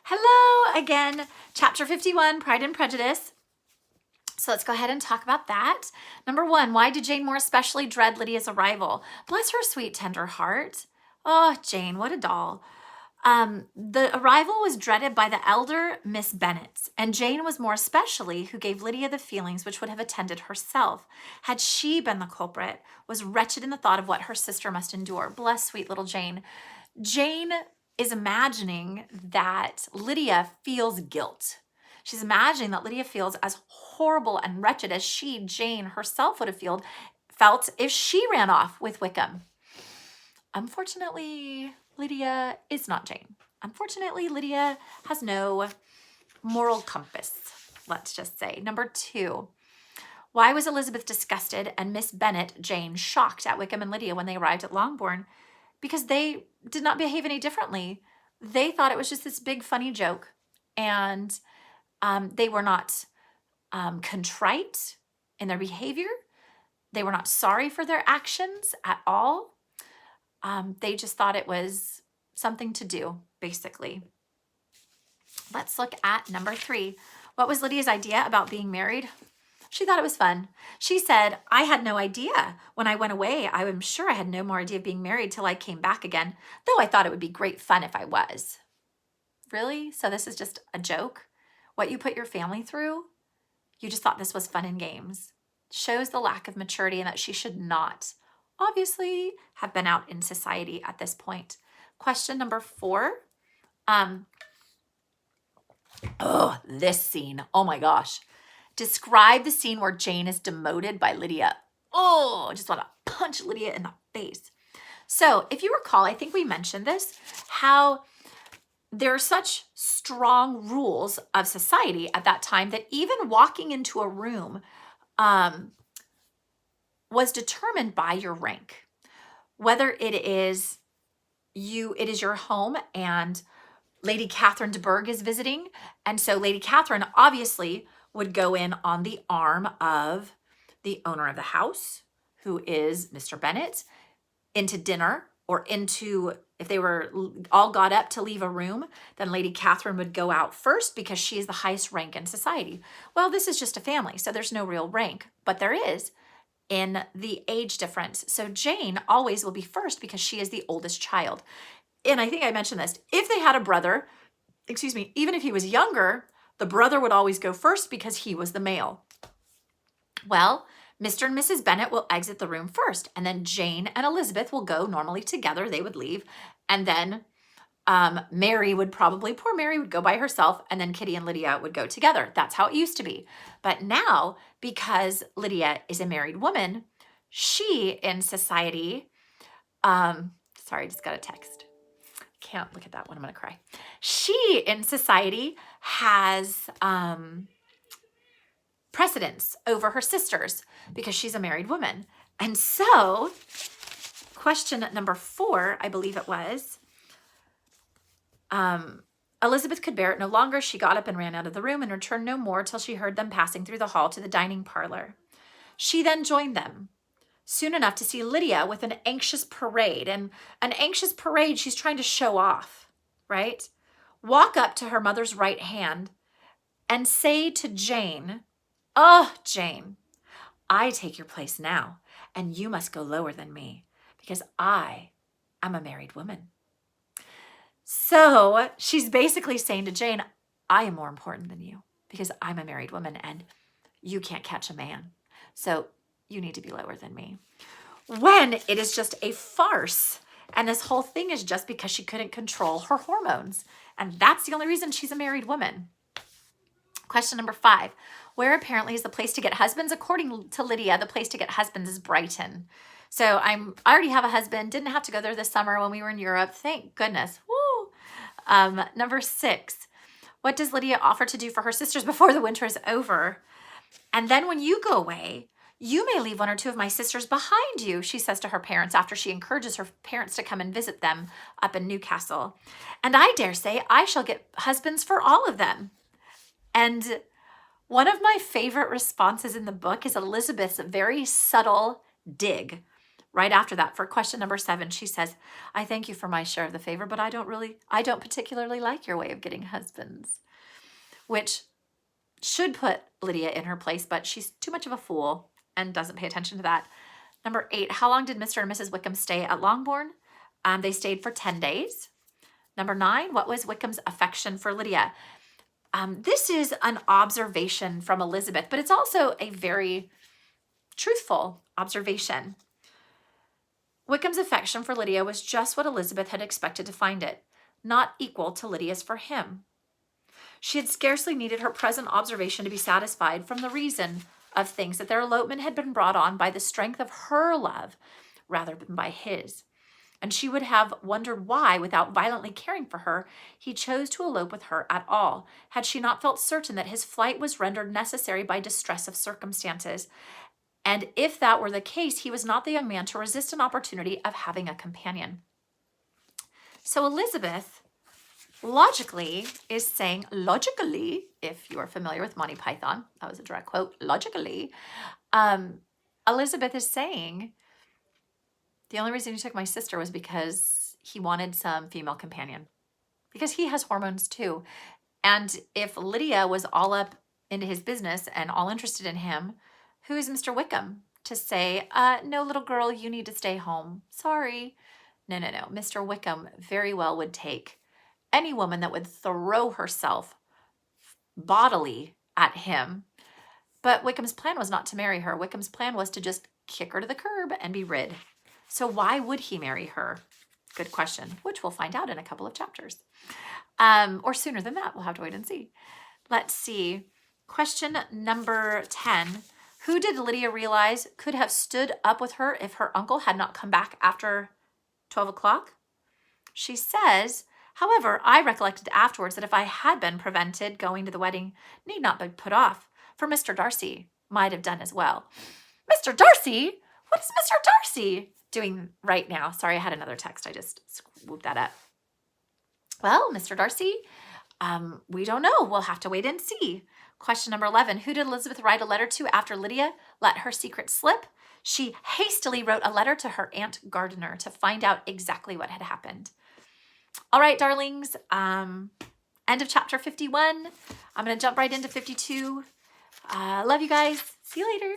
Hello again, chapter 51, Pride and Prejudice. So let's go ahead and talk about that. Number 1, why did Jane more especially dread Lydia's arrival? Bless her sweet, tender heart. Oh, Jane, what a doll. The arrival was dreaded by the elder Miss Bennet, and Jane was more especially who gave Lydia the feelings which would have attended herself, had she been the culprit, was wretched in the thought of what her sister must endure. Bless sweet little Jane. Jane is imagining that Lydia feels guilt. She's imagining that Lydia feels as horrible and wretched as she, Jane, herself would have felt if she ran off with Wickham. Unfortunately, Lydia is not Jane. Unfortunately, Lydia has no moral compass, let's just say. Number 2, why was Elizabeth disgusted and Miss Bennet, Jane, shocked at Wickham and Lydia when they arrived at Longbourn? Because they did not behave any differently. They thought it was just this big funny joke, and they were not contrite in their behavior. They were not sorry for their actions at all. They just thought it was something to do, basically. Let's look at number 3. What was Lydia's idea about being married? She thought it was fun. She said, I had no idea. When I went away, I am sure I had no more idea of being married till I came back again, though I thought it would be great fun if I was. Really? So this is just a joke? What you put your family through? You just thought this was fun and games. Shows the lack of maturity and that she should not, obviously, have been out in society at this point. Question number 4. This scene. Oh my gosh. Describe the scene where Jane is demoted by Lydia. Oh, I just want to punch Lydia in the face. So if you recall, I think we mentioned this, how there are such strong rules of society at that time that even walking into a room was determined by your rank. Whether it is your home and Lady Catherine de Bourgh is visiting, and so Lady Catherine obviously would go in on the arm of the owner of the house, who is Mr. Bennet, into dinner, or if they were all got up to leave a room, then Lady Catherine would go out first because she is the highest rank in society. Well, this is just a family, so there's no real rank, but there is in the age difference. So Jane always will be first because she is the oldest child. And I think I mentioned this. If they had a brother, even if he was younger, the brother would always go first because he was the male. Well, Mr. and Mrs. Bennet will exit the room first, and then Jane and Elizabeth will go normally together. They would leave, and then poor Mary would go by herself, and then Kitty and Lydia would go together. That's how it used to be. But now, because Lydia is a married woman, she in society, sorry, I just got a text. Can't look at that one. I'm going to cry. She in society has precedence over her sisters because she's a married woman. And so question number 4, I believe it was, Elizabeth could bear it no longer. She got up and ran out of the room and returned no more till she heard them passing through the hall to the dining parlor. She then joined them soon enough to see Lydia with an anxious parade. And an anxious parade, she's trying to show off, right? Walk up to her mother's right hand and say to Jane, "Oh, Jane, I take your place now, and you must go lower than me because I am a married woman." So she's basically saying to Jane, I am more important than you because I'm a married woman and you can't catch a man. So you need to be lower than me. When it is just a farce. And this whole thing is just because she couldn't control her hormones. And that's the only reason she's a married woman. Question number 5. Where apparently is the place to get husbands? According to Lydia, the place to get husbands is Brighton. So I already have a husband. Didn't have to go there this summer when we were in Europe. Thank goodness. Woo! Number 6. What does Lydia offer to do for her sisters before the winter is over? And then when you go away, you may leave 1 or 2 of my sisters behind you, she says to her parents after she encourages her parents to come and visit them up in Newcastle. And I dare say I shall get husbands for all of them. And one of my favorite responses in the book is Elizabeth's very subtle dig right after that, for question number 7, she says, I thank you for my share of the favor, but I don't particularly like your way of getting husbands, which should put Lydia in her place, but she's too much of a fool and doesn't pay attention to that. Number 8, how long did Mr. and Mrs. Wickham stay at Longbourn? They stayed for 10 days. Number 9, what was Wickham's affection for Lydia? This is an observation from Elizabeth, but it's also a very truthful observation. Wickham's affection for Lydia was just what Elizabeth had expected to find it, not equal to Lydia's for him. She had scarcely needed her present observation to be satisfied from the reason of things that their elopement had been brought on by the strength of her love rather than by his. And she would have wondered why, without violently caring for her, he chose to elope with her at all, had she not felt certain that his flight was rendered necessary by distress of circumstances. And if that were the case, he was not the young man to resist an opportunity of having a companion. So Elizabeth logically is saying, if you are familiar with Monty Python, that was a direct quote, logically, Elizabeth is saying, the only reason he took my sister was because he wanted some female companion, because he has hormones too. And if Lydia was all up into his business and all interested in him, who is Mr. Wickham to say, no, little girl, you need to stay home. Sorry. No. Mr. Wickham very well would take any woman that would throw herself bodily at him. But Wickham's plan was not to marry her. Wickham's plan was to just kick her to the curb and be rid. So why would he marry her? Good question, which we'll find out in a couple of chapters. Or sooner than that. We'll have to wait and see. Let's see. Question number 10. Who did Lydia realize could have stood up with her if her uncle had not come back after 12 o'clock? She says, however, I recollected afterwards that if I had been prevented going to the wedding, need not be put off, for Mr. Darcy might have done as well. Mr. Darcy? What is Mr. Darcy doing right now? Sorry, I had another text. I just swooped that up. Well, Mr. Darcy, we don't know. We'll have to wait and see. Question number 11. Who did Elizabeth write a letter to after Lydia let her secret slip? She hastily wrote a letter to her Aunt Gardiner to find out exactly what had happened. All right, darlings. End of chapter 51. I'm going to jump right into 52. Love you guys. See you later.